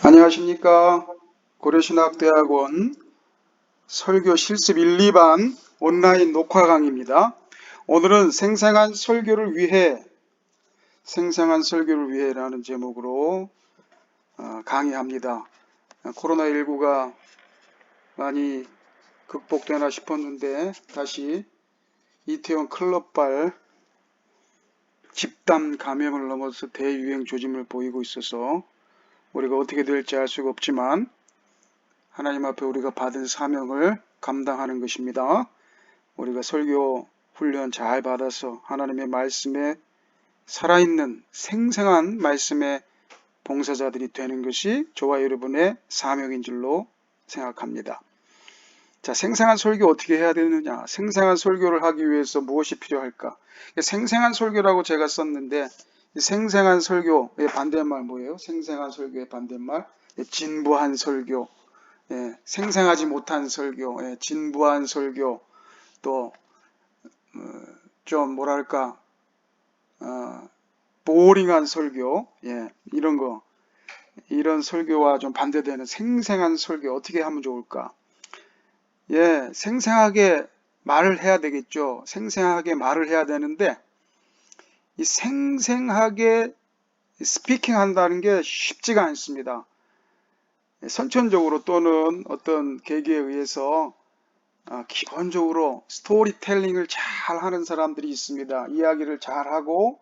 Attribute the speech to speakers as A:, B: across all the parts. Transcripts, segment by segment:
A: 안녕하십니까. 고려신학대학원 설교 실습 1, 2반 온라인 녹화 강의입니다. 오늘은 생생한 설교를 위해라는 제목으로 강의합니다. 코로나19가 많이 극복되나 싶었는데 다시 이태원 클럽발 집단 감염을 넘어서 대유행 조짐을 보이고 있어서 우리가 어떻게 될지 알 수가 없지만 하나님 앞에 우리가 받은 사명을 감당하는 것입니다. 우리가 설교 훈련 잘 받아서 하나님의 말씀에 살아있는 생생한 말씀의 봉사자들이 되는 것이 저와 여러분의 사명인 줄로 생각합니다. 자, 생생한 설교 어떻게 해야 되느냐? 생생한 설교를 하기 위해서 무엇이 필요할까? 생생한 설교라고 제가 썼는데 생생한 설교의 반대말 뭐예요? 생생한 설교의 반대말 진부한 설교, 생생하지 못한 설교, 진부한 설교, 또 좀 뭐랄까 보링한 설교, 이런 설교와 좀 반대되는 생생한 설교 어떻게 하면 좋을까? 생생하게 말을 해야 되겠죠. 생생하게 말을 해야 되는데 이 생생하게 스피킹 한다는 게 쉽지가 않습니다. 선천적으로 또는 어떤 계기에 의해서 기본적으로 스토리텔링을 잘 하는 사람들이 있습니다. 이야기를 잘 하고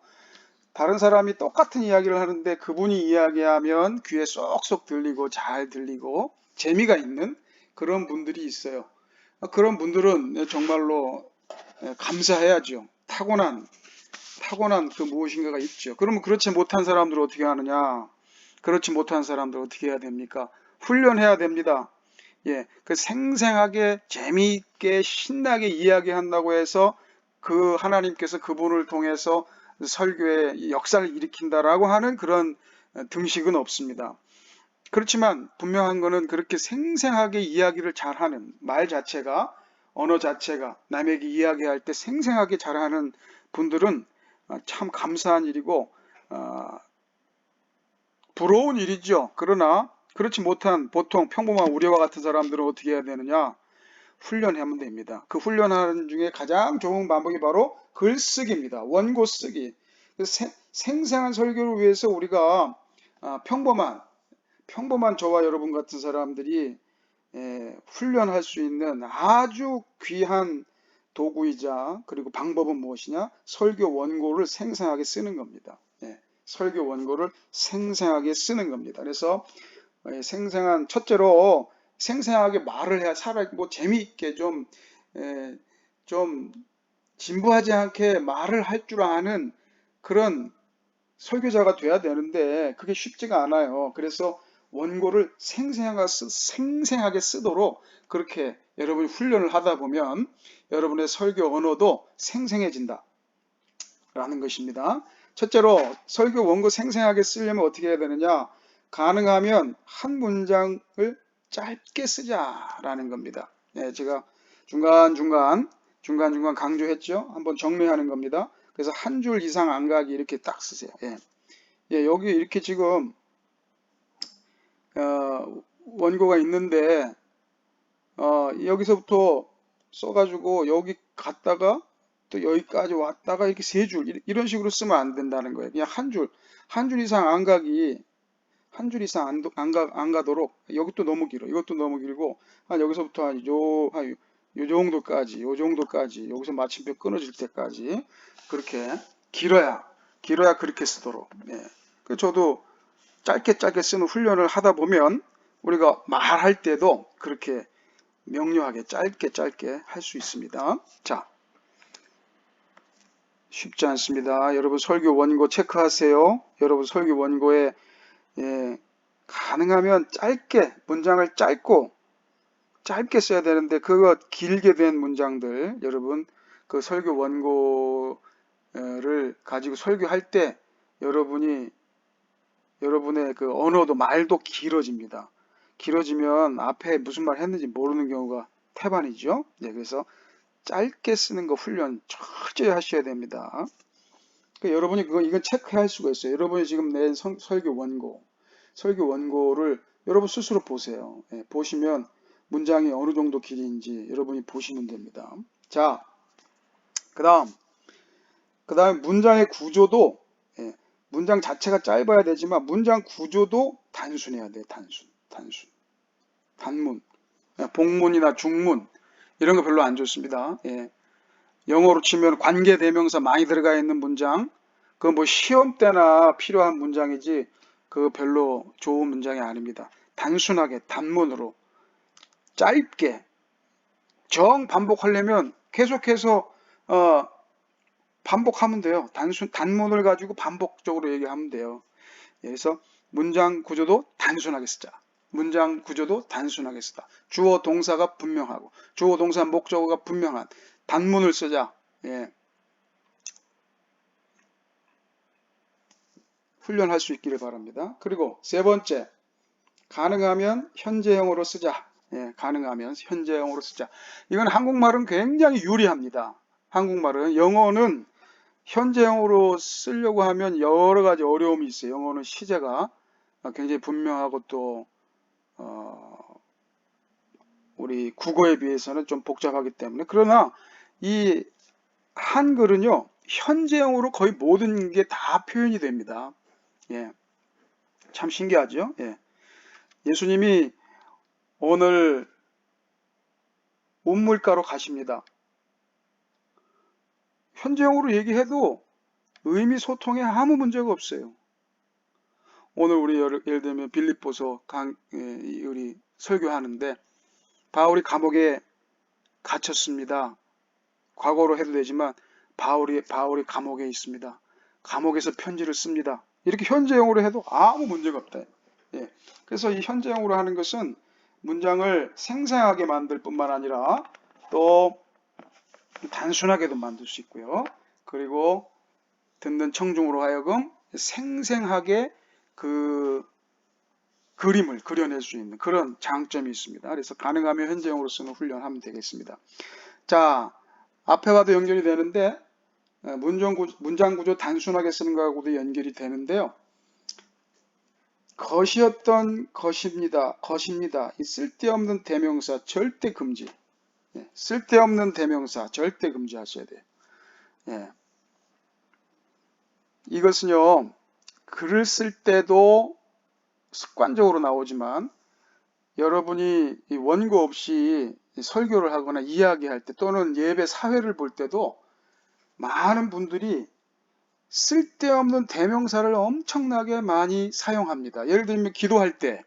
A: 다른 사람이 똑같은 이야기를 하는데 그분이 이야기하면 귀에 쏙쏙 들리고 잘 들리고 재미가 있는 그런 분들이 있어요. 그런 분들은 정말로 감사해야죠. 타고난 그 무엇인가가 있죠. 그러면 그렇지 못한 사람들은 어떻게 하느냐? 그렇지 못한 사람들 어떻게 해야 됩니까? 훈련해야 됩니다. 그 생생하게 재미있게 신나게 이야기한다고 해서 그 하나님께서 그분을 통해서 설교의 역사를 일으킨다라고 하는 그런 등식은 없습니다. 그렇지만 분명한 것은 그렇게 생생하게 이야기를 잘하는 말 자체가 언어 자체가 남에게 이야기할 때 생생하게 잘하는 분들은 참 감사한 일이고 부러운 일이죠. 그러나 그렇지 못한 보통 평범한 우리와 같은 사람들은 어떻게 해야 되느냐? 훈련하면 됩니다. 그 훈련하는 중에 가장 좋은 방법이 바로 글쓰기입니다. 원고 쓰기. 생생한 설교를 위해서 우리가 평범한 저와 여러분 같은 사람들이 훈련할 수 있는 아주 귀한 도구이자 그리고 방법은 무엇이냐? 설교 원고를 생생하게 쓰는 겁니다. 설교 원고를 생생하게 쓰는 겁니다. 그래서 생생한 첫째로 생생하게 말을 해야 뭐 재미있게 좀 진부하지 않게 말을 할 줄 아는 그런 설교자가 돼야 되는데 그게 쉽지가 않아요. 그래서 원고를 생생하게 쓰도록 그렇게 여러분이 훈련을 하다 보면 여러분의 설교 언어도 생생해진다 라는 것입니다. 첫째로 설교 원고 생생하게 쓰려면 어떻게 해야 되느냐? 가능하면 한 문장을 짧게 쓰자라는 겁니다. 제가 중간중간 강조했죠. 한번 정리하는 겁니다. 그래서 한 줄 이상 안 가게 이렇게 딱 쓰세요. 여기 이렇게 지금 원고가 있는데 여기서부터 써가지고 여기 갔다가 또 여기까지 왔다가 이렇게 세 줄 이런 식으로 쓰면 안 된다는 거예요. 그냥 한 줄 이상 안 가기, 한 줄 이상 안 가도록 여기도 너무 길어, 이것도 너무 길고 여기서부터 요 정도까지 여기서 마침표 끊어질 때까지 그렇게 길어야 그렇게 쓰도록. 저도 짧게 쓰는 훈련을 하다 보면 우리가 말할 때도 그렇게 명료하게 짧게 할 수 있습니다. 자, 쉽지 않습니다. 여러분 설교 원고 체크하세요. 여러분 설교 원고에 가능하면 문장을 짧게 써야 되는데 그거 길게 된 문장들 여러분 그 설교 원고를 가지고 설교할 때 여러분의 그 언어도 말도 길어집니다. 길어지면 앞에 무슨 말 했는지 모르는 경우가 태반이죠. 그래서 짧게 쓰는 거 훈련 철저히 하셔야 됩니다. 여러분이 이건 체크할 수가 있어요. 여러분이 지금 낸 설교 원고를 여러분 스스로 보세요. 예, 보시면 문장이 어느 정도 길이인지 여러분이 보시면 됩니다. 자, 그 다음 문장의 구조도 예, 문장 자체가 짧아야 되지만 문장 구조도 단순해야 돼. 단순. 단문. 예, 복문이나 중문 이런 거 별로 안 좋습니다. 예, 영어로 치면 관계 대명사 많이 들어가 있는 문장, 그건 뭐 시험 때나 필요한 문장이지 그거 별로 좋은 문장이 아닙니다. 단순하게 단문으로 짧게 정 반복하려면 계속해서 반복하면 돼요. 단문을 가지고 반복적으로 얘기하면 돼요. 그래서 문장 구조도 단순하게 쓰자. 문장 구조도 단순하게 쓰다. 주어 동사가 분명하고 주어 동사 목적어가 분명한 단문을 쓰자. 예, 훈련할 수 있기를 바랍니다. 그리고 세 번째, 가능하면 현재형으로 쓰자. 예, 가능하면 현재형으로 쓰자. 이건 한국말은 굉장히 유리합니다. 한국말은 영어는 현재형으로 쓰려고 하면 여러 가지 어려움이 있어요. 영어는 시제가 굉장히 분명하고 또 우리 국어에 비해서는 좀 복잡하기 때문에, 그러나 이 한글은요 현재형으로 거의 모든 게 다 표현이 됩니다. 예, 참 신기하죠. 예. 예수님이 오늘 운물가로 가십니다. 현재형으로 얘기해도 의미 소통에 아무 문제가 없어요. 오늘 우리 예를 들면 빌립보서 우리 설교하는데 바울이 감옥에 갇혔습니다. 과거로 해도 되지만 바울이 감옥에 있습니다. 감옥에서 편지를 씁니다. 이렇게 현재형으로 해도 아무 문제가 없다. 예. 그래서 이 현재형으로 하는 것은 문장을 생생하게 만들 뿐만 아니라 또 단순하게도 만들 수 있고요. 그리고 듣는 청중으로 하여금 생생하게 그 그림을 그려낼 수 있는 그런 장점이 있습니다. 그래서 가능하면 현재형으로 쓰는 훈련하면 되겠습니다. 자, 앞에 와도 연결이 되는데 문장 구조 단순하게 쓰는 거하고도 연결이 되는데요. 것이었던 것입니다. 이 쓸데없는 대명사 절대 금지. 예, 쓸데없는 대명사 절대 금지하셔야 돼요. 예. 이것은요, 글을 쓸 때도 습관적으로 나오지만 여러분이 원고 없이 설교를 하거나 이야기할 때 또는 예배 사회를 볼 때도 많은 분들이 쓸데없는 대명사를 엄청나게 많이 사용합니다. 예를 들면 기도할 때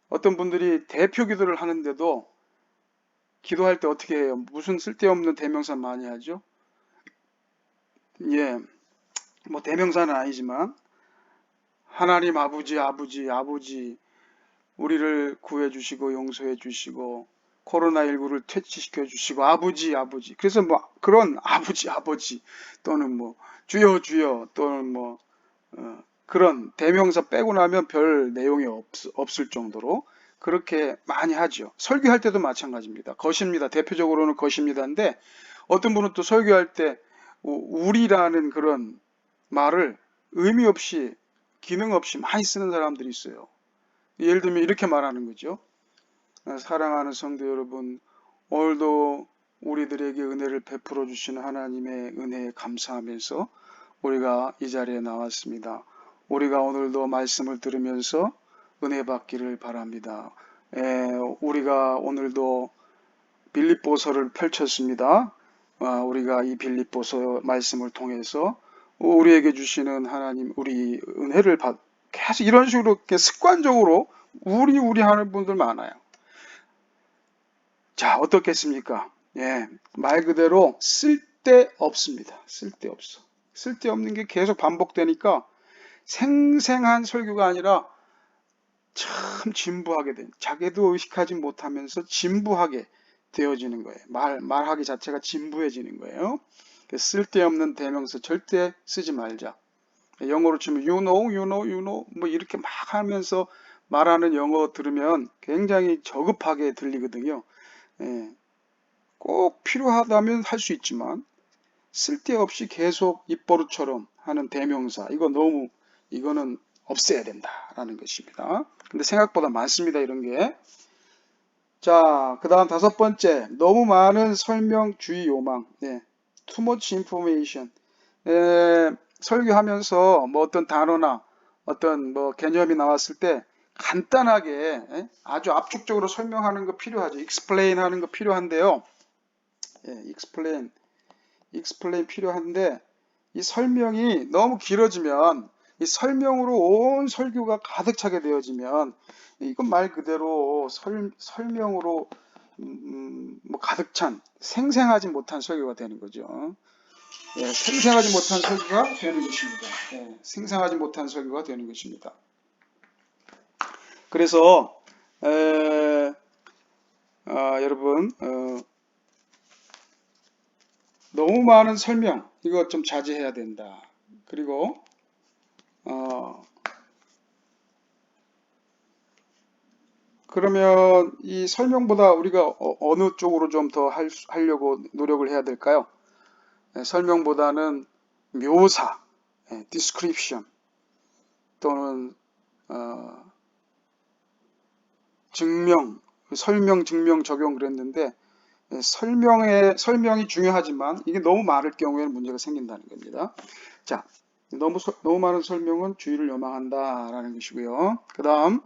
A: 어떤 분들이 대표 기도를 하는데도 기도할 때 어떻게 해요? 무슨 쓸데없는 대명사 많이 하죠? 예, 뭐 대명사는 아니지만 하나님 아버지 우리를 구해 주시고 용서해 주시고 코로나19를 퇴치시켜 주시고 아버지 그래서 뭐 그런 아버지 또는 뭐 주여 또는 뭐 그런 대명사 빼고 나면 별 내용이 없을 정도로 그렇게 많이 하죠. 설교할 때도 마찬가지입니다. 것입니다. 대표적으로는 것입니다인데 어떤 분은 또 설교할 때 우리라는 그런 말을 의미 없이 기능 없이 많이 쓰는 사람들이 있어요. 예를 들면 이렇게 말하는 거죠. 사랑하는 성도 여러분, 오늘도 우리들에게 은혜를 베풀어 주시는 하나님의 은혜에 감사하면서 우리가 이 자리에 나왔습니다. 우리가 오늘도 말씀을 들으면서 은혜 받기를 바랍니다. 우리가 오늘도 빌립보서를 펼쳤습니다. 우리가 이 빌립보서 말씀을 통해서 우리에게 주시는 하나님 우리 은혜를 계속 이런 식으로 이렇게 습관적으로 우리 하는 분들 많아요. 자, 어떻겠습니까? 예, 말 그대로 쓸데없습니다. 쓸데없어. 쓸데없는 게 계속 반복되니까 생생한 설교가 아니라 참 진부하게 된, 자기도 의식하지 못하면서 진부하게 되어지는 거예요. 말하기 자체가 진부해지는 거예요. 쓸데없는 대명사 절대 쓰지 말자. 영어로 치면 you know 뭐 이렇게 막 하면서 말하는 영어 들으면 굉장히 저급하게 들리거든요. 예, 꼭 필요하다면 할 수 있지만 쓸데없이 계속 입버릇처럼 하는 대명사 이거는 없애야 된다라는 것입니다. 근데 생각보다 많습니다, 이런 게. 자, 그 다음 5번째, 너무 많은 설명주의 요망. too much information. 설교하면서 뭐 어떤 단어나 어떤 뭐 개념이 나왔을 때 간단하게 아주 압축적으로 설명하는 거 필요하죠. explain 하는 거 필요한데요. explain 필요한데 이 설명이 너무 길어지면 이 설명으로 온 설교가 가득 차게 되어지면 이건 말 그대로 설명으로 뭐 가득 찬 생생하지 못한 설교가 되는 거죠. 생생하지 못한 설교가 되는 것입니다. 생생하지 못한 설교가 되는 것입니다. 그래서 여러분 너무 많은 설명 이거 좀 자제해야 된다. 그리고 그러면 이 설명보다 우리가 어느 쪽으로 좀 더 하려고 노력을 해야 될까요? 설명보다는 묘사, description 또는 증명, 설명, 증명, 적용 그랬는데 설명이 중요하지만 이게 너무 많을 경우에는 문제가 생긴다는 겁니다. 자, 너무 많은 설명은 주의를 요망한다라는 것이고요. 그 다음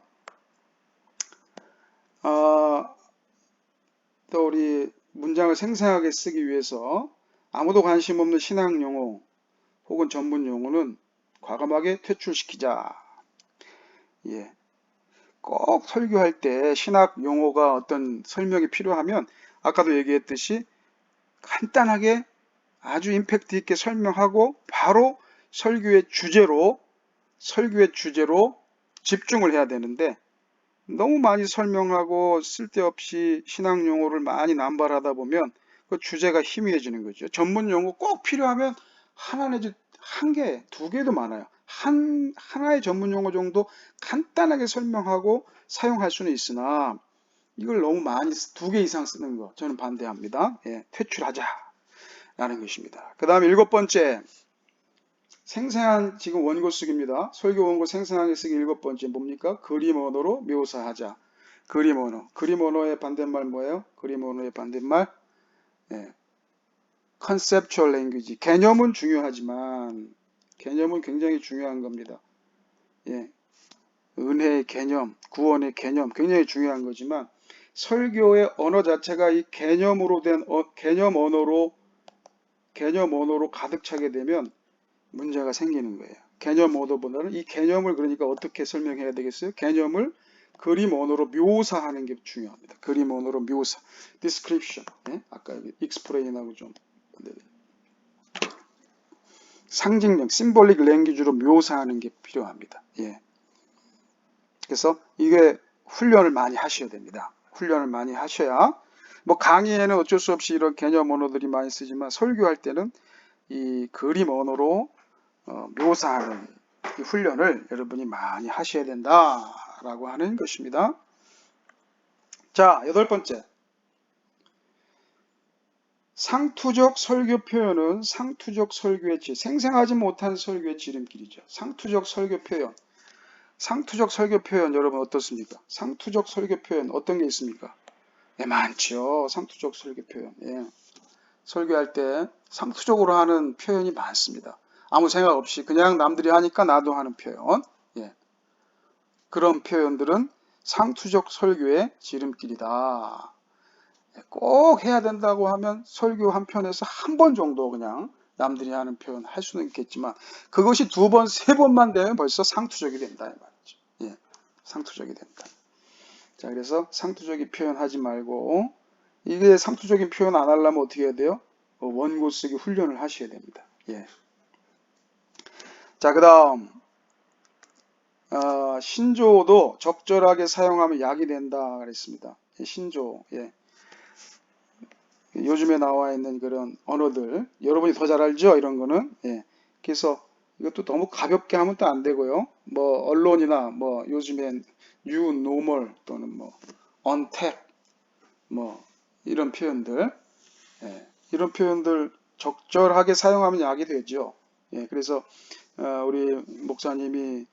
A: 또 우리 문장을 생생하게 쓰기 위해서 아무도 관심 없는 신학 용어 혹은 전문 용어는 과감하게 퇴출시키자. 꼭 설교할 때 신학 용어가 어떤 설명이 필요하면 아까도 얘기했듯이 간단하게 아주 임팩트 있게 설명하고 바로 설교의 주제로 집중을 해야 되는데 너무 많이 설명하고 쓸데없이 신학 용어를 많이 남발하다 보면 그 주제가 희미해지는 거죠. 전문 용어 꼭 필요하면 하나 내지 한 개, 두 개도 많아요. 하나의 전문 용어 정도 간단하게 설명하고 사용할 수는 있으나 이걸 너무 많이 두 개 이상 쓰는 거 저는 반대합니다. 퇴출하자라는 것입니다. 그 다음에 7번째 생생한 지금 원고 쓰기입니다. 설교 원고 생생하게 쓰기 7번째 뭡니까? 그림 언어로 묘사하자. 그림 언어의 반대말 뭐예요? 그림 언어의 반대말 conceptual language. 개념은 중요하지만 개념은 굉장히 중요한 겁니다. 은혜의 개념, 구원의 개념 굉장히 중요한 거지만 설교의 언어 자체가 이 개념으로 된 개념 언어로 가득 차게 되면 문제가 생기는 거예요. 개념 언어보다는 이 개념을 그러니까 어떻게 설명해야 되겠어요? 개념을 그림 언어로 묘사하는 게 중요합니다. 그림 언어로 묘사, description. 아까 explain하고 좀 상징력, symbolic language로 묘사하는 게 필요합니다. 그래서 이게 훈련을 많이 하셔야 됩니다. 훈련을 많이 하셔야 뭐 강의에는 어쩔 수 없이 이런 개념 언어들이 많이 쓰지만 설교할 때는 이 그림 언어로 묘사하는 이 훈련을 여러분이 많이 하셔야 된다라고 하는 것입니다. 자, 8번째. 상투적 설교 표현은 상투적 설교의 생생하지 못한 설교의 지름길이죠. 상투적 설교 표현 여러분 어떻습니까? 상투적 설교 표현 어떤 게 있습니까? 많죠. 상투적 설교 표현. 설교할 때 상투적으로 하는 표현이 많습니다. 아무 생각 없이 그냥 남들이 하니까 나도 하는 표현. 그런 표현들은 상투적 설교의 지름길이다. 꼭 해야 된다고 하면 설교 한 편에서 한 번 정도 그냥 남들이 하는 표현 할 수는 있겠지만 그것이 2번, 3번만 되면 벌써 상투적이 된다 이 말이죠. 상투적이 된다. 자, 그래서 상투적인 표현 하지 말고 이게 상투적인 표현 안 하려면 어떻게 해야 돼요? 원고 쓰기 훈련을 하셔야 됩니다. 자, 그 다음 신조어도 적절하게 사용하면 약이 된다 그랬습니다. 신조어. 요즘에 나와 있는 그런 언어들 여러분이 더 잘 알죠? 이런 거는. 그래서 이것도 너무 가볍게 하면 또 안 되고요. 뭐 언론이나 뭐 요즘엔 new normal 또는 뭐 on-tap 뭐 이런 표현들 이런 표현들 적절하게 사용하면 약이 되죠. 그래서 우리 목사님이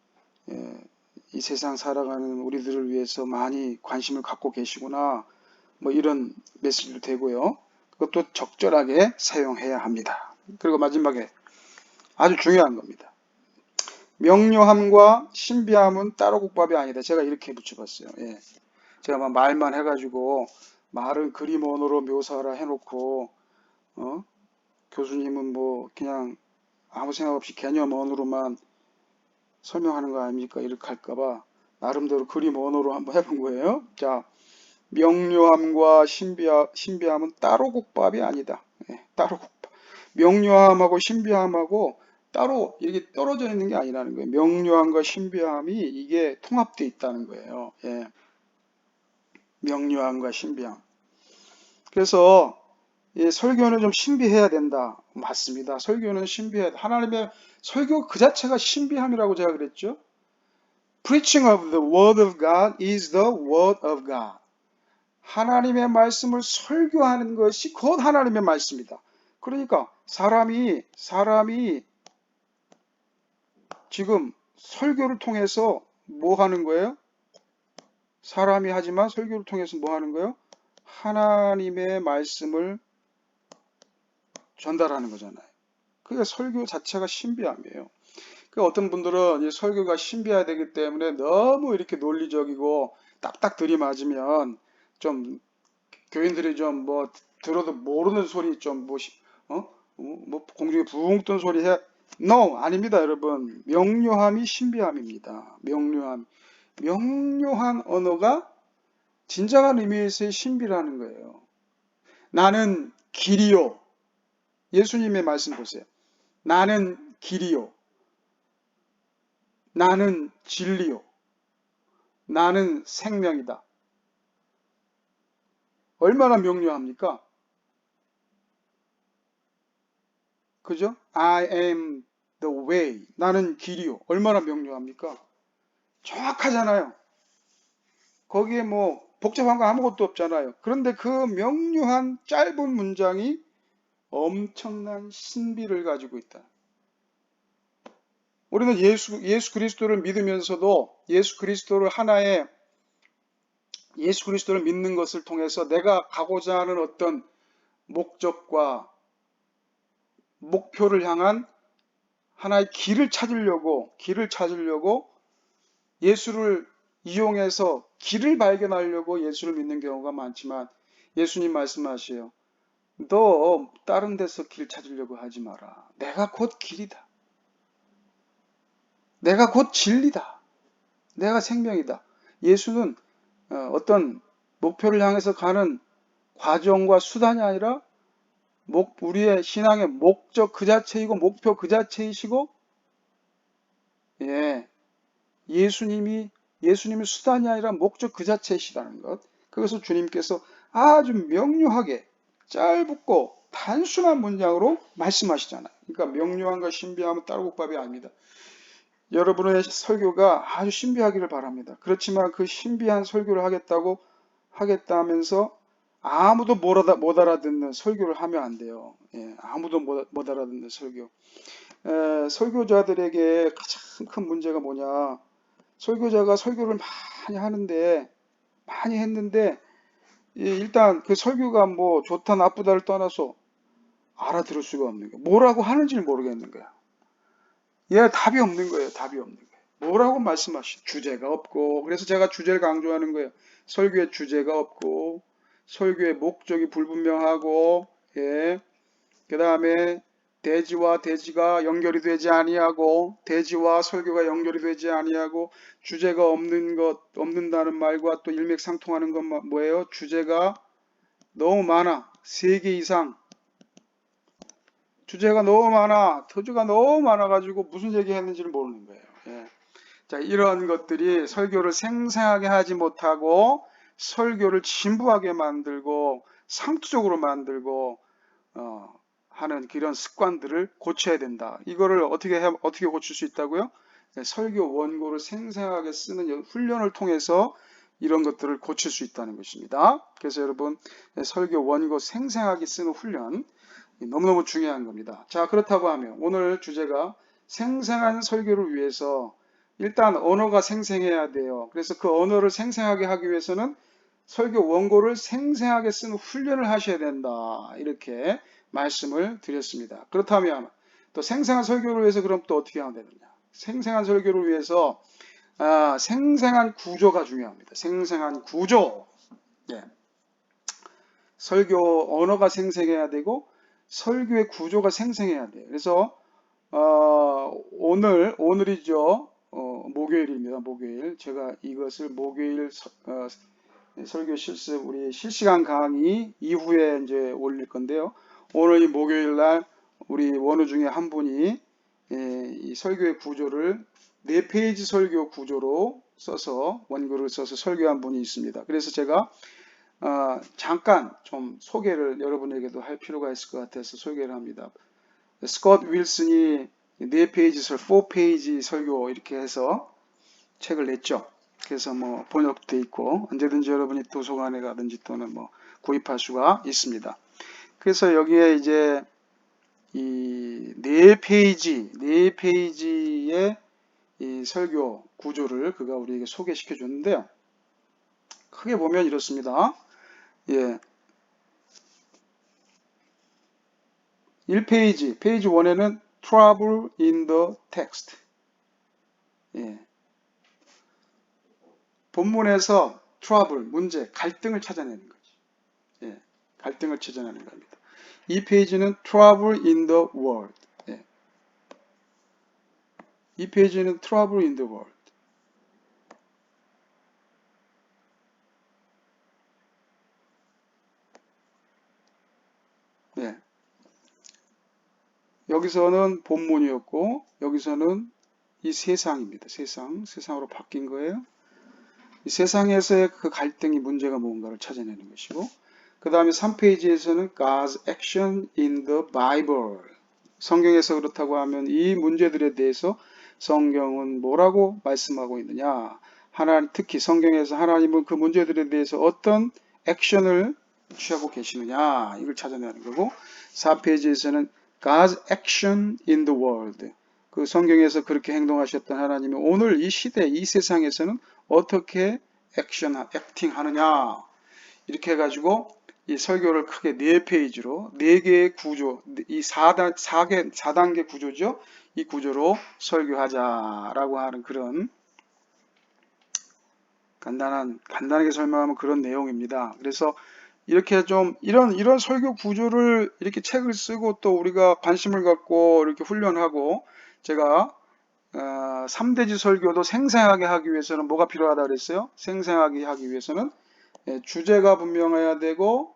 A: 이 세상 살아가는 우리들을 위해서 많이 관심을 갖고 계시구나. 뭐 이런 메시지도 되고요. 그것도 적절하게 사용해야 합니다. 그리고 마지막에 아주 중요한 겁니다. 명료함과 신비함은 따로 국밥이 아니다. 제가 이렇게 붙여봤어요. 예. 제가 막 말만 해가지고 말은 그림 언어로 묘사하라 해놓고 교수님은 뭐 그냥 아무 생각 없이 개념 언어로만 설명하는 거 아닙니까? 이렇게 할까봐 나름대로 그림 언어로 한번 해본 거예요. 자, 명료함과 신비함은 따로 국밥이 아니다. 예, 따로 국밥. 명료함하고 신비함하고 따로 이렇게 떨어져 있는 게 아니라는 거예요. 명료함과 신비함이 이게 통합되어 있다는 거예요. 예, 명료함과 신비함. 그래서 설교는 좀 신비해야 된다. 맞습니다. 설교는 신비해야 돼. 하나님의 설교 그 자체가 신비함이라고 제가 그랬죠. Preaching of the Word of God is the Word of God. 하나님의 말씀을 설교하는 것이 곧 하나님의 말씀이다. 그러니까 사람이 지금 설교를 통해서 뭐 하는 거예요? 사람이 하지만 설교를 통해서 뭐 하는 거예요? 하나님의 말씀을 전달하는 거잖아요. 그게 설교 자체가 신비함이에요. 어떤 분들은 이 설교가 신비해야 되기 때문에 너무 이렇게 논리적이고 딱딱 들이맞으면 좀 교인들이 좀 뭐 들어도 모르는 소리 좀 뭐 공중에 붕 뜬 소리 해. No, 아닙니다, 여러분. 명료함이 신비함입니다. 명료한 언어가 진정한 의미에서의 신비라는 거예요. 나는 길이요. 예수님의 말씀 보세요. 나는 길이요. 나는 진리요. 나는 생명이다. 얼마나 명료합니까? 그죠? I am the way. 나는 길이요. 얼마나 명료합니까? 정확하잖아요. 거기에 뭐 복잡한 거 아무것도 없잖아요. 그런데 그 명료한 짧은 문장이 엄청난 신비를 가지고 있다. 우리는 예수 그리스도를 믿으면서도 예수 그리스도를 믿는 것을 통해서 내가 가고자 하는 어떤 목적과 목표를 향한 하나의 길을 찾으려고 예수를 이용해서 길을 발견하려고 예수를 믿는 경우가 많지만 예수님 말씀하세요. 너 다른 데서 길 찾으려고 하지 마라. 내가 곧 길이다. 내가 곧 진리다. 내가 생명이다. 예수는 어떤 목표를 향해서 가는 과정과 수단이 아니라 우리의 신앙의 목적 그 자체이고 목표 그 자체이시고 예수님이 수단이 아니라 목적 그 자체이시라는 것. 그것을 주님께서 아주 명료하게 짧고 단순한 문장으로 말씀하시잖아요. 그러니까 명료함과 신비함은 따로 국밥이 아닙니다. 여러분의 설교가 아주 신비하기를 바랍니다. 그렇지만 그 신비한 설교를 하겠다면서 아무도 못 알아듣는 설교를 하면 안 돼요. 아무도 못 알아듣는 설교. 설교자들에게 가장 큰 문제가 뭐냐? 설교자가 설교를 많이 했는데 일단 그 설교가 뭐 좋다 나쁘다를 떠나서 알아들을 수가 없는 거예요. 뭐라고 하는지를 모르겠는 거야. 답이 없는 거예요. 답이 없는 거예요. 뭐라고 주제가 없고. 그래서 제가 주제를 강조하는 거예요. 설교의 주제가 없고 설교의 목적이 불분명하고 그 다음에 대지와 대지가 연결이 되지 아니하고 대지와 설교가 연결이 되지 아니하고 주제가 없는다는 말과 또 일맥상통하는 건 뭐예요? 주제가 너무 많아. 3개 이상. 주제가 너무 많아. 토주가 너무 많아가지고 무슨 얘기했는지를 모르는 거예요. 자, 이런 것들이 설교를 생생하게 하지 못하고 설교를 진부하게 만들고 상투적으로 만들고 하는 그런 습관들을 고쳐야 된다. 이거를 어떻게 고칠 수 있다고요? 설교 원고를 생생하게 쓰는 훈련을 통해서 이런 것들을 고칠 수 있다는 것입니다. 그래서 여러분 설교 원고 생생하게 쓰는 훈련 너무너무 중요한 겁니다. 자, 그렇다고 하면 오늘 주제가 생생한 설교를 위해서 일단 언어가 생생해야 돼요. 그래서 그 언어를 생생하게 하기 위해서는 설교 원고를 생생하게 쓰는 훈련을 하셔야 된다. 이렇게 말씀을 드렸습니다. 그렇다면 또 생생한 설교를 위해서 그럼 또 어떻게 하면 되느냐? 생생한 설교를 위해서 생생한 구조가 중요합니다. 생생한 구조. 예. 설교 언어가 생생해야 되고 설교의 구조가 생생해야 돼요. 그래서 오늘이죠. 목요일입니다. 목요일. 제가 이것을 목요일 설교 실습 우리 실시간 강의 이후에 이제 올릴 건데요. 오늘 이 목요일 날 우리 원우 중에 한 분이 이 설교의 구조를 4페이지 설교 구조로 써서 원고를 써서 설교한 분이 있습니다. 그래서 제가 잠깐 좀 소개를 여러분에게도 할 필요가 있을 것 같아서 소개를 합니다. 스콧 윌슨이 4페이지 4페이지 설교 이렇게 해서 책을 냈죠. 그래서 뭐 번역돼 있고 언제든지 여러분이 도서관에 가든지 또는 뭐 구입할 수가 있습니다. 그래서 여기에 이제 이 4페이지의 이 설교 구조를 그가 우리에게 소개시켜 줬는데요. 크게 보면 이렇습니다. 예. 1페이지, 페이지 1에는 trouble in the text. 예. 본문에서 trouble, 문제, 갈등을 찾아내는 거죠. 예. 갈등을 찾아내는 겁니다. 이 페이지는 trouble in the world. 예. 이 페이지는 trouble in the world. 예. 여기서는 본문이었고 여기서는 이 세상입니다. 세상으로 바뀐 거예요. 이 세상에서의 그 갈등이 문제가 뭔가를 찾아내는 것이고 그 다음에 3페이지에서는 God's action in the Bible. 성경에서 그렇다고 하면 이 문제들에 대해서 성경은 뭐라고 말씀하고 있느냐. 특히 성경에서 하나님은 그 문제들에 대해서 어떤 액션을 취하고 계시느냐. 이걸 찾아내는 거고 4페이지에서는 God's action in the world. 그 성경에서 그렇게 행동하셨던 하나님이 오늘 이 시대, 이 세상에서는 어떻게 액팅 하느냐. 이렇게 해가지고 이 설교를 크게 4페이지로 4개의 구조, 이 4단계 구조죠. 이 구조로 설교하자라고 하는 그런 간단하게 설명하면 그런 내용입니다. 그래서 이렇게 좀 이런 설교 구조를 이렇게 책을 쓰고 또 우리가 관심을 갖고 이렇게 훈련하고 제가 3대지 설교도 생생하게 하기 위해서는 뭐가 필요하다 그랬어요? 생생하게 하기 위해서는 주제가 분명해야 되고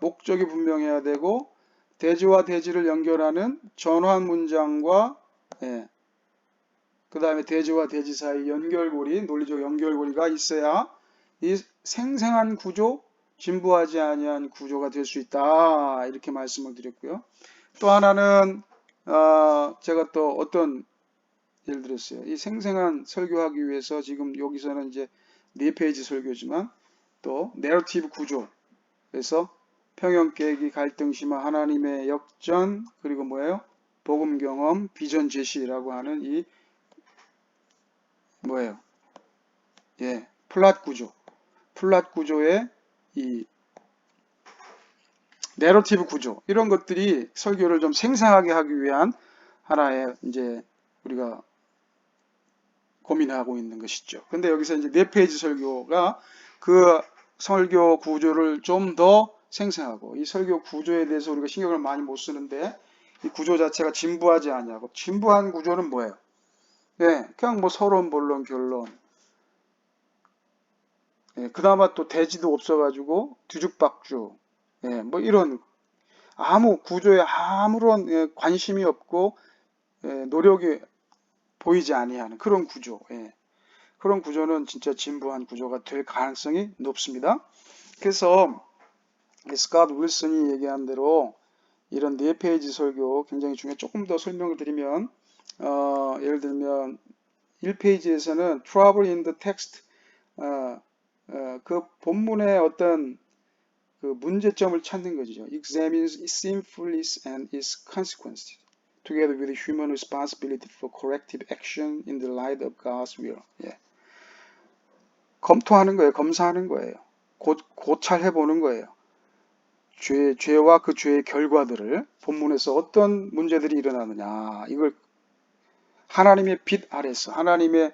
A: 목적이 분명해야 되고 대지와 대지를 연결하는 전환 문장과 그 다음에 대지와 대지 사이 연결고리, 논리적 연결고리가 있어야 이 생생한 구조, 진부하지 아니한 구조가 될 수 있다. 이렇게 말씀을 드렸고요. 또 하나는 제가 또 어떤 예를 들었어요. 이 생생한 설교하기 위해서 지금 여기서는 이제 4페이지 설교지만 또 내러티브 구조. 그래서 평형 깨기, 갈등 심화, 하나님의 역전, 그리고 뭐예요? 복음 경험, 비전 제시라고 하는 이 뭐예요? 플랫 구조. 플랫 구조의 이 내러티브 구조. 이런 것들이 설교를 좀 생생하게 하기 위한 하나의 이제 우리가 고민하고 있는 것이죠. 근데 여기서 이제 4페이지 설교가 그 설교 구조를 좀 더 생생하고 이 설교 구조에 대해서 우리가 신경을 많이 못 쓰는데 이 구조 자체가 진부하지 아니하고 진부한 구조는 뭐예요? 그냥 뭐 서론, 본론, 결론. 그나마 또 대지도 없어가지고 뒤죽박죽. 뭐 이런 아무 구조에 아무런 관심이 없고 노력이 보이지 아니하는 그런 구조. 그런 구조는 진짜 진부한 구조가 될 가능성이 높습니다. 그래서 스캇 윌슨이 얘기한 대로 이런 4페이지 설교 굉장히 중요해. 조금 더 설명을 드리면 예를 들면 1페이지에서는 trouble in the text 그 본문의 어떤 그 문제점을 찾는 것이죠. examines its sinfulness and its consequences. together with human responsibility for corrective action in the light of God's will. 예. 검토하는 거예요. 검사하는 거예요. 고찰해보는 거예요. 죄와 그 죄의 결과들을 본문에서 어떤 문제들이 일어나느냐, 이걸 하나님의 빛 아래서, 하나님의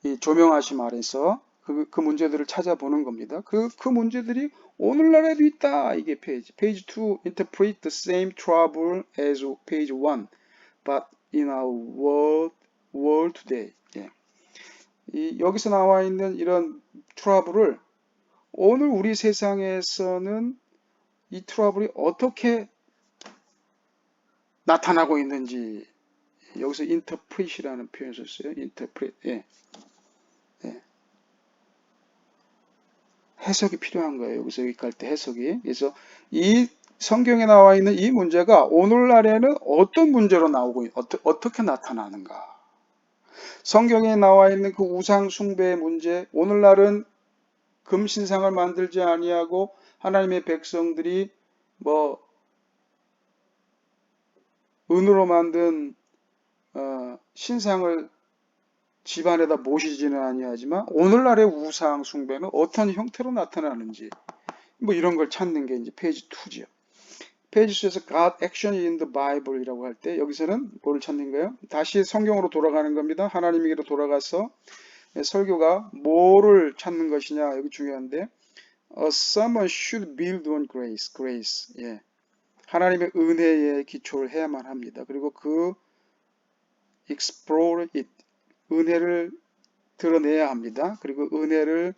A: 이 조명하심 아래서 그 문제들을 찾아보는 겁니다. 그 문제들이 오늘날에도 있다. 이게 페이지 2, interpret the same trouble as page 1, but in our world today. 예. 여기서 나와 있는 이런 트러블을 오늘 우리 세상에서는 이 트러블이 어떻게 나타나고 있는지, 여기서 interpret이라는 표현을 썼어요. interpret. 예. 예. 해석이 필요한 거예요. 여기서 여기 갈 때 해석이. 그래서 이 성경에 나와 있는 이 문제가 오늘날에는 어떤 문제로 나오고 어떻게 나타나는가. 성경에 나와 있는 그 우상 숭배의 문제, 오늘날은 금신상을 만들지 아니하고 하나님의 백성들이 뭐 은으로 만든 신상을 집안에다 모시지는 아니하지만 오늘날의 우상 숭배는 어떤 형태로 나타나는지 뭐 이런 걸 찾는 게 이제 페이지 2지요. 페이지 2에서 God action in the Bible 이라고 할 때 여기서는 뭐를 찾는 거예요? 다시 성경으로 돌아가는 겁니다. 하나님에게로 돌아가서 설교가 뭐를 찾는 것이냐, 여기 중요한데 someone should build on grace. 예. 하나님의 은혜에 기초를 해야만 합니다. 그리고 explore it, 은혜를 드러내야 합니다. 그리고 은혜를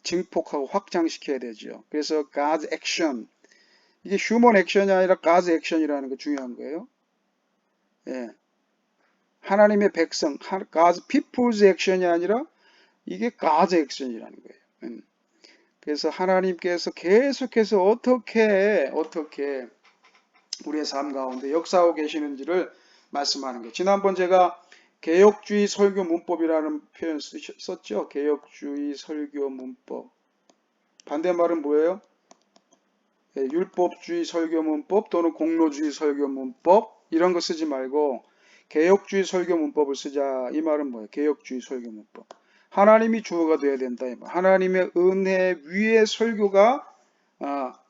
A: 증폭하고 확장시켜야 되죠. 그래서 God's action, 이게 human action이 아니라 God's action이라는 거 중요한 거예요. 예. 하나님의 백성, God's people's action이 아니라 이게 God's action이라는 거예요. 그래서 하나님께서 계속해서 어떻게 우리의 삶 가운데 역사하고 계시는지를 말씀하는 거예요. 지난번 제가 개혁주의 설교 문법이라는 표현 썼죠. 개혁주의 설교 문법. 반대말은 뭐예요? 율법주의 설교 문법 또는 공로주의 설교 문법 이런 거 쓰지 말고 개혁주의 설교 문법을 쓰자. 이 말은 뭐예요? 개혁주의 설교 문법. 하나님이 주어가 돼야 된다. 하나님의 은혜 위에 설교가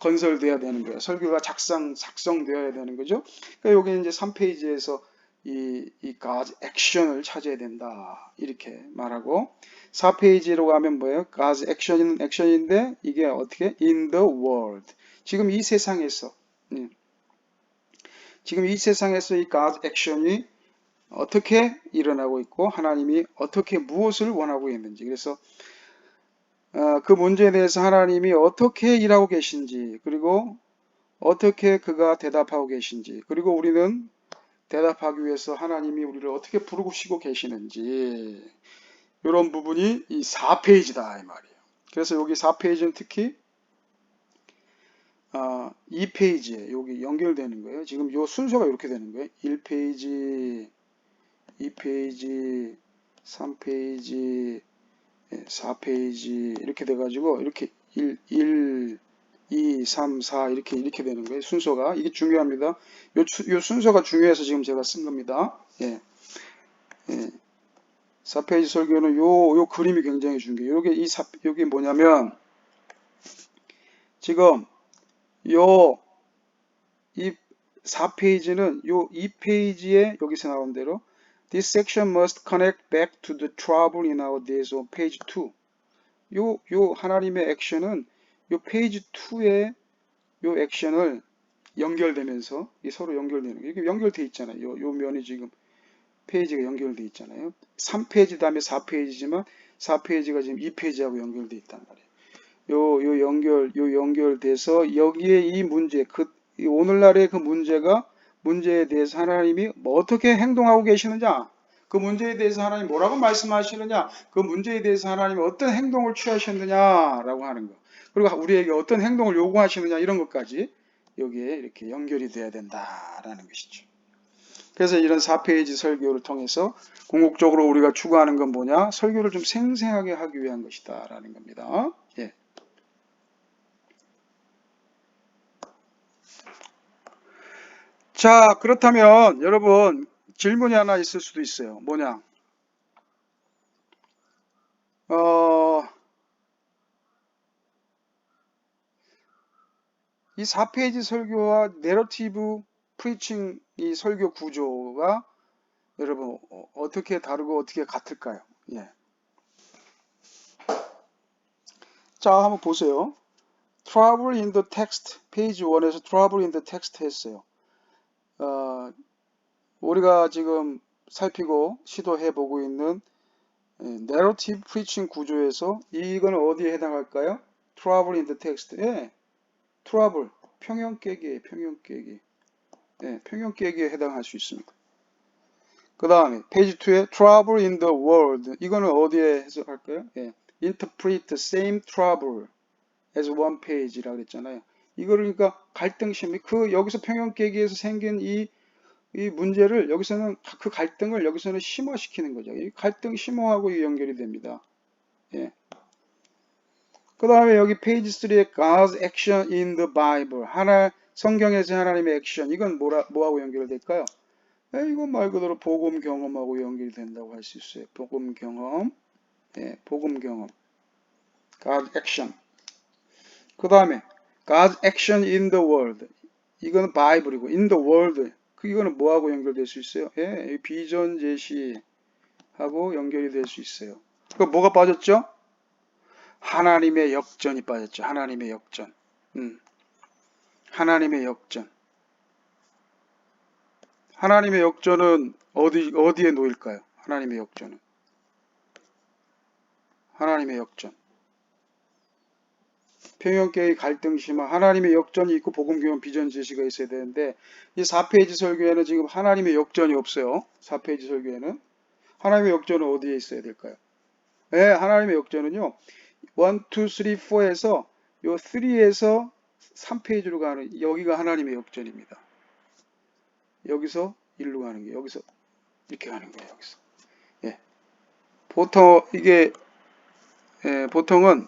A: 건설돼야 되는 거예요. 설교가 작성되어야 되는 거죠. 그러니까 여기 이제 3페이지에서 이 God's action을 찾아야 된다. 이렇게 말하고 4페이지로 가면 뭐예요? God's action은 action인데 이게 어떻게? In the world. 지금 이 세상에서 이 God's action이 어떻게 일어나고 있고 하나님이 어떻게 무엇을 원하고 있는지, 그래서 그 문제에 대해서 하나님이 어떻게 일하고 계신지, 그리고 어떻게 그가 대답하고 계신지, 그리고 우리는 대답하기 위해서 하나님이 우리를 어떻게 부르시고 계시는지, 이런 부분이 이 4페이지다 이 말이에요. 그래서 여기 4페이지는 특히 2페이지에 여기 연결되는 거예요. 지금 이 순서가 이렇게 되는 거예요. 1페이지, 2페이지, 3페이지, 4페이지 이렇게 돼가지고 이렇게 1, 2, 3, 4 이렇게 되는 거예요. 순서가. 이게 중요합니다. 요 순서가 중요해서 지금 제가 쓴 겁니다. 예. 4페이지 설교는 요 그림이 굉장히 중요해요. 요게 뭐냐면 지금 이 4페이지는 요 2페이지에 여기서 나온 대로 This section must connect back to the trouble in our days on page 2. 요 하나님의 액션은 요 페이지 2의 요 액션을 연결되면서 서로 연결되는 거예요. 이게 연결돼 있잖아요. 요 면이 지금 페이지가 연결돼 있잖아요. 3페이지 다음에 4페이지지만 4페이지가 지금 2페이지하고 연결돼 있단 말이에요. 요 연결돼서 여기에 이 문제, 오늘날의 그 문제에 대해서 하나님이 어떻게 행동하고 계시느냐, 그 문제에 대해서 하나님 뭐라고 말씀하시느냐, 그 문제에 대해서 하나님이 어떤 행동을 취하셨느냐라고 하는 거, 그리고 우리에게 어떤 행동을 요구하시느냐, 이런 것까지 여기에 이렇게 연결이 돼야 된다라는 것이죠. 그래서 이런 4페이지 설교를 통해서 궁극적으로 우리가 추구하는 건 뭐냐, 설교를 좀 생생하게 하기 위한 것이다 라는 겁니다. 예. 자, 그렇다면 여러분 질문이 하나 있을 수도 있어요. 뭐냐? 이 4페이지 설교와 내러티브 프리칭 이 설교 구조가 여러분 어떻게 다르고 어떻게 같을까요? 예. 자, 한번 보세요. Trouble in the text 페이지 1에서 Trouble in the text 했어요. 우리가 지금 살피고 시도해보고 있는 narrative preaching 구조에서 이거는 어디에 해당할까요? Trouble in the text. 예, trouble. 평형 깨기, 평형 깨기. 예, 평형 깨기에 해당할 수 있습니다. 그 다음에 페이지 2에 Trouble in the world. 이거는 어디에 해석할까요? 예, interpret the same trouble as one page라고 그랬잖아요. 이거를 그러니까 갈등심, 여기서 평형 깨기에서 생긴 이 문제를 여기서는 그 갈등을 여기서는 심화시키는 거죠. 이 갈등 심화하고 연결이 됩니다. 예. 그 다음에 여기 페이지 3에 God's action in the Bible. 성경에서 하나님의 액션. 이건 뭐하고 연결될까요? 이건 말 그대로 복음 경험하고 연결이 된다고 할 수 있어요. 복음 경험. 예, 복음 경험. God's action. 그 다음에 God's action in the world. 이거는 바이블이고 in the world. 이거는 뭐하고 연결될 수 있어요? 예, 비전 제시하고 연결이 될 수 있어요. 그 뭐가 빠졌죠? 하나님의 역전이 빠졌죠. 하나님의 역전. 하나님의 역전. 하나님의 역전은 어디에 놓일까요? 하나님의 역전은. 하나님의 역전. 평형계의 갈등 심화, 하나님의 역전이 있고 복음교훈 비전 제시가 있어야 되는데 이 4페이지 설교에는 지금 하나님의 역전이 없어요. 4페이지 설교에는. 하나님의 역전은 어디에 있어야 될까요? 네, 하나님의 역전은요. 1, 2, 3, 4에서 요 3에서 3페이지로 가는 여기가 하나님의 역전입니다. 여기서 일로 가는 게 여기서 이렇게 가는 거예요. 여기서. 예. 보통 이게 보통은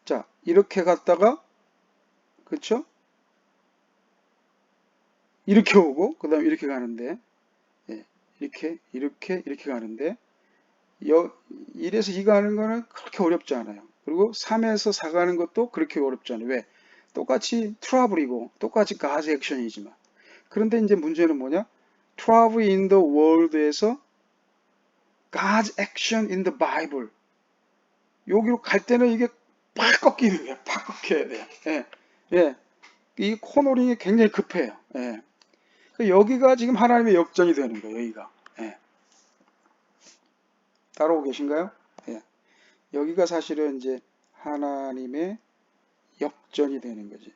A: 자 이렇게 갔다가 그렇죠? 이렇게 오고 그 다음에 이렇게 가는데 예. 이렇게 가는데 1에서 2 가는 거는 그렇게 어렵지 않아요. 그리고 3에서 4 가는 것도 그렇게 어렵지 않아요. 왜? 똑같이 트러블이고 똑같이 God's action이지만 그런데 이제 문제는 뭐냐? Trouble in the world에서 God's action in the Bible 여기로 갈 때는 이게 팍 꺾이는 거야. 팍 꺾여야 돼요. 예. 예. 이 코너링이 굉장히 급해요. 예. 여기가 지금 하나님의 역전이 되는 거예요. 여기가. 예. 따라오고 계신가요? 예. 여기가 사실은 이제 하나님의 역전이 되는 거지.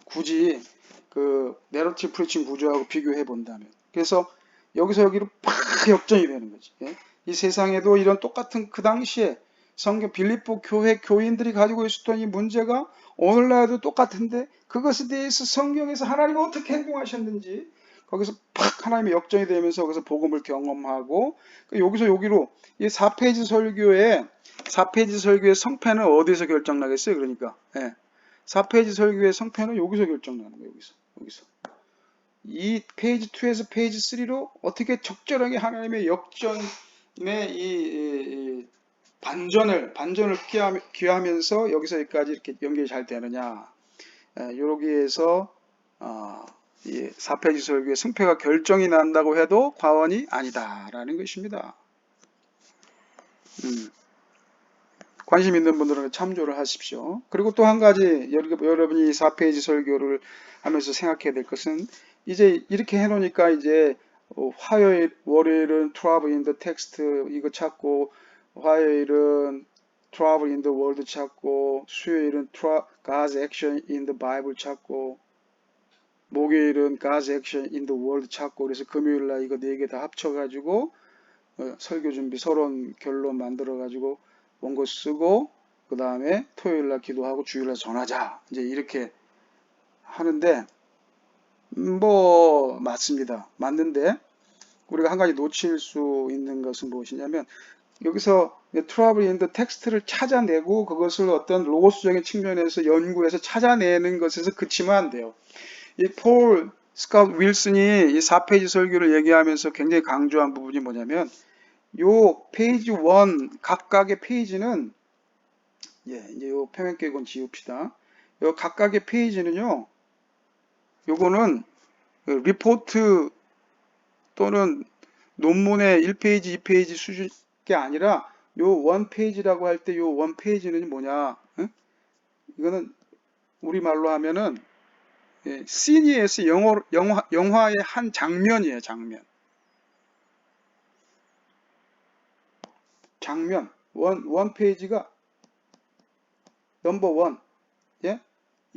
A: 굳이 그 내러티브 프리칭 구조하고 비교해 본다면. 그래서 여기서 여기로 팍 역전이 되는 거지. 예? 이 세상에도 이런 똑같은 그 당시에 성경 빌립보 교회 교인들이 가지고 있었던 이 문제가 오늘날도 똑같은데 그것에 대해서 성경에서 하나님은 어떻게 행동하셨는지 거기서 팍 하나님의 역전이 되면서 거기서 복음을 경험하고 여기서 여기로 이 4페이지 설교의 성패는 어디서 결정나겠어요? 그러니까 예. 4페이지 설교의 성패는 여기서 결정나는 거예요. 여기서. 이 페이지 2에서 페이지 3로 어떻게 적절하게 하나님의 역전의 이 반전을 기하면서 여기서 여기까지 이렇게 연결이 잘 되느냐. 여기에서 이 4페이지 설교의 승패가 결정이 난다고 해도 과언이 아니다라는 것입니다. 관심 있는 분들은 참조를 하십시오. 그리고 또 한 가지 여러분이 4페이지 설교를 하면서 생각해야 될 것은 이제 이렇게 해놓으니까 이제 월요일은 Trouble in the Text 이거 찾고 화요일은 Trouble in the World 찾고 수요일은 God's Action in the Bible 찾고 목요일은 God's Action in the World 찾고 그래서 금요일날 이거 4개 다 합쳐가지고 설교 준비 서론 결론 만들어가지고 원고 쓰고 그 다음에 토요일날 기도하고 주일날 전하자 이제 이렇게 하는데 뭐 맞습니다. 맞는데 우리가 한 가지 놓칠 수 있는 것은 무엇이냐면 여기서 트러블 인 더 텍스트를 찾아내고 그것을 어떤 로고스적인 측면에서 연구해서 찾아내는 것에서 그치면 안 돼요. 이 폴 스카우트 윌슨이 이 4페이지 설교를 얘기하면서 굉장히 강조한 부분이 뭐냐면 요 페이지 1 각각의 페이지는 이제 요 평행계획은 지웁시다. 요 각각의 페이지는요. 요거는 리포트 또는 논문의 1페이지, 2페이지 수준이 아니라 요 1페이지라고 할 때 요 1페이지는 뭐냐? 응? 이거는 우리말로 하면은 시니에서 영화의 한 장면이에요. 장면. 원 페이지가 넘버 원. 예?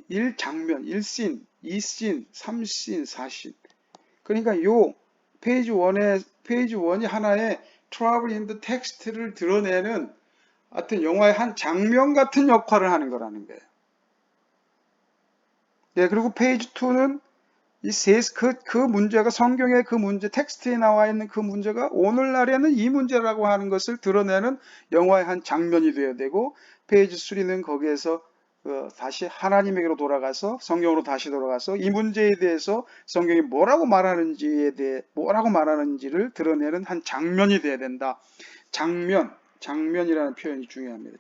A: 1장면, 1씬, 2씬, 3씬, 4씬. 그러니까 요 페이지 1이 하나의 트러블 인 더 텍스트를 드러내는 하여튼 영화의 한 장면 같은 역할을 하는 거라는 거예요. 예, 그리고 페이지 2는 그 문제가 성경의 그 문제, 텍스트에 나와 있는 그 문제가 오늘날에는 이 문제라고 하는 것을 드러내는 영화의 한 장면이 되어야 되고, 페이지 3는 거기에서 다시 하나님에게로 돌아가서 성경으로 다시 돌아가서 이 문제에 대해서 성경이 뭐라고 말하는지를 드러내는 한 장면이 되어야 된다. 장면이라는 표현이 중요합니다.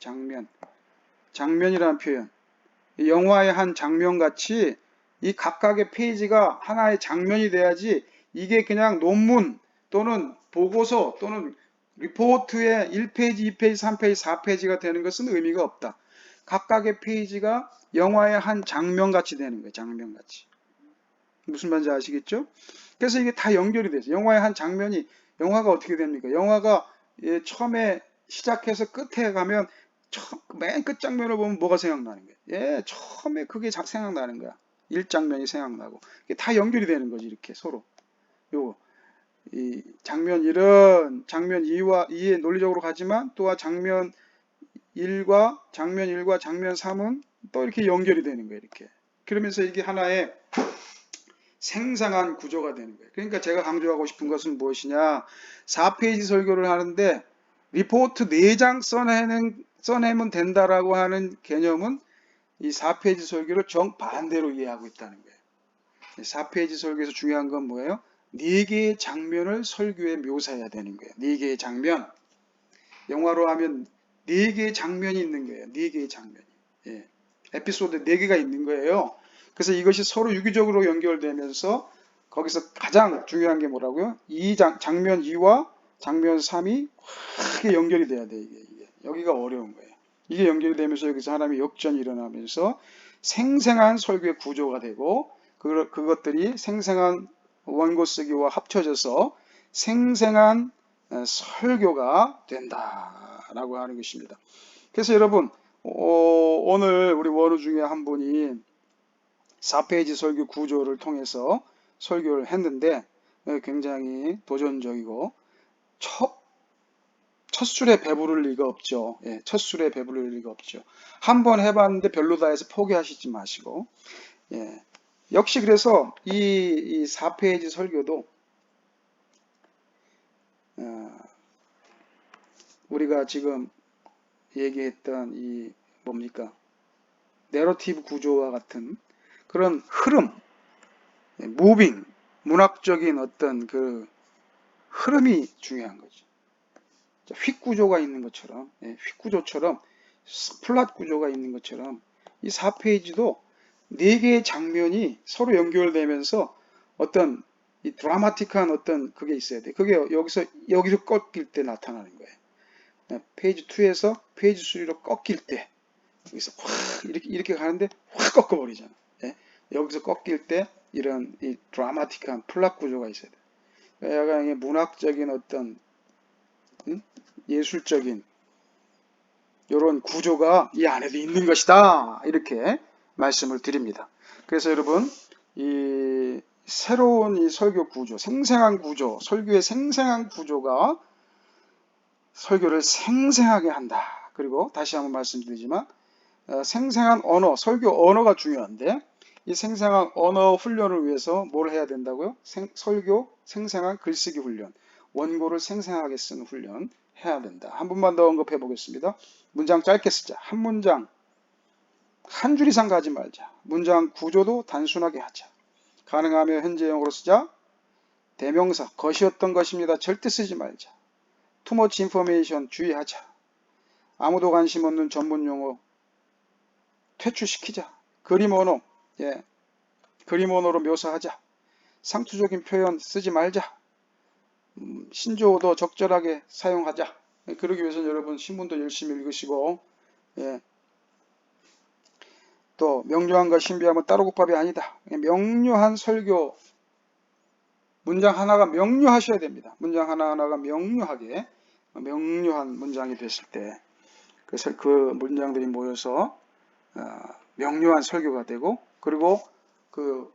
A: 장면이라는 표현. 영화의 한 장면같이 이 각각의 페이지가 하나의 장면이 돼야지 이게 그냥 논문 또는 보고서 또는 리포트의 1페이지, 2페이지, 3페이지, 4페이지가 되는 것은 의미가 없다. 각각의 페이지가 영화의 한 장면같이 되는 거예요. 장면같이. 무슨 말인지 아시겠죠? 그래서 이게 다 연결이 돼서 영화의 한 장면이 영화가 어떻게 됩니까? 영화가 처음에 시작해서 끝에 가면 맨 끝 장면을 보면 뭐가 생각나는 거야? 처음에 그게 생각나는 거야. 1장면이 생각나고. 이게 다 연결이 되는 거지, 이렇게 서로. 이 장면 1은 장면 2의 논리적으로 가지만 또한 장면 1과 장면 3은 또 이렇게 연결이 되는 거예요, 이렇게. 그러면서 이게 하나의 생생한 구조가 되는 거예요. 그러니까 제가 강조하고 싶은 것은 무엇이냐? 4페이지 설교를 하는데 리포트 4장 써내면 된다라고 하는 개념은 이 4페이지 설교를 정반대로 이해하고 있다는 거예요. 4페이지 설교에서 중요한 건 뭐예요? 4개의 장면을 설교에 묘사해야 되는 거예요. 4개의 장면. 영화로 하면 4개의 장면이 있는 거예요. 4개의 장면이. 에피소드 4개가 있는 거예요. 그래서 이것이 서로 유기적으로 연결되면서 거기서 가장 중요한 게 뭐라고요? 장면 2와 장면 3이 크게 연결이 돼야 돼. 이게. 여기가 어려운 거예요. 이게 연결이 되면서 여기서 하나님의 역전이 일어나면서 생생한 설교의 구조가 되고 그것들이 생생한 원고 쓰기와 합쳐져서 생생한 설교가 된다라고 하는 것입니다. 그래서 여러분 오늘 우리 원우 중에 한 분이 4페이지 설교 구조를 통해서 설교를 했는데 굉장히 도전적이고 첫 술에 배부를 리가 없죠. 첫 술에 배부를 리가 없죠. 한번 해봤는데 별로다 해서 포기하시지 마시고 역시 그래서 이 4페이지 설교도 우리가 지금 얘기했던 이 뭡니까? 내러티브 구조와 같은 그런 흐름, 무빙, 문학적인 어떤 그 흐름이 중요한 거죠. 휙 구조가 있는 것처럼, 휙 구조처럼, 플랫 구조가 있는 것처럼 이 4페이지도 4개의 장면이 서로 연결되면서 어떤 이 드라마틱한 어떤 그게 있어야 돼. 그게 여기서 꺾일 때 나타나는 거예요. 페이지 2에서 페이지 3로 꺾일 때 여기서 확 이렇게 가는데 확 꺾어버리잖아. 여기서 꺾일 때 이런 이 드라마틱한 플랫 구조가 있어야 돼. 약간 문학적인 어떤 예술적인 이런 구조가 이 안에도 있는 것이다. 이렇게 말씀을 드립니다. 그래서 여러분 이 새로운 이 설교 구조, 생생한 구조, 설교의 생생한 구조가 설교를 생생하게 한다. 그리고 다시 한번 말씀드리지만 생생한 언어, 설교 언어가 중요한데 이 생생한 언어 훈련을 위해서 뭘 해야 된다고요? 설교 생생한 글쓰기 훈련, 원고를 생생하게 쓰는 훈련, 해야 된다. 한 번만 더 언급해 보겠습니다. 문장 짧게 쓰자. 한 문장 한 줄 이상 가지 말자. 문장 구조도 단순하게 하자. 가능하면 현재형으로 쓰자. 대명사 것이었던 것입니다. 절대 쓰지 말자. too much information 주의하자. 아무도 관심 없는 전문 용어 퇴출시키자. 그림 언어 그림 언어로 묘사하자. 상투적인 표현 쓰지 말자. 신조어도 적절하게 사용하자. 그러기 위해서는 여러분 신문도 열심히 읽으시고 또 명료함과 신비함은 따로 국밥이 아니다. 명료한 설교 문장 하나가 명료하셔야 됩니다. 문장 하나하나가 명료하게 명료한 문장이 됐을 때 그 문장들이 모여서 명료한 설교가 되고 그리고 그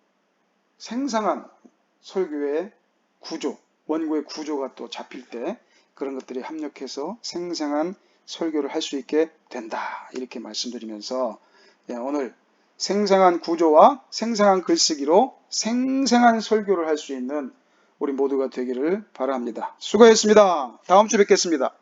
A: 생생한 설교의 구조 원고의 구조가 또 잡힐 때 그런 것들이 합력해서 생생한 설교를 할 수 있게 된다. 이렇게 말씀드리면서 오늘 생생한 구조와 생생한 글쓰기로 생생한 설교를 할 수 있는 우리 모두가 되기를 바랍니다. 수고했습니다. 다음 주 뵙겠습니다.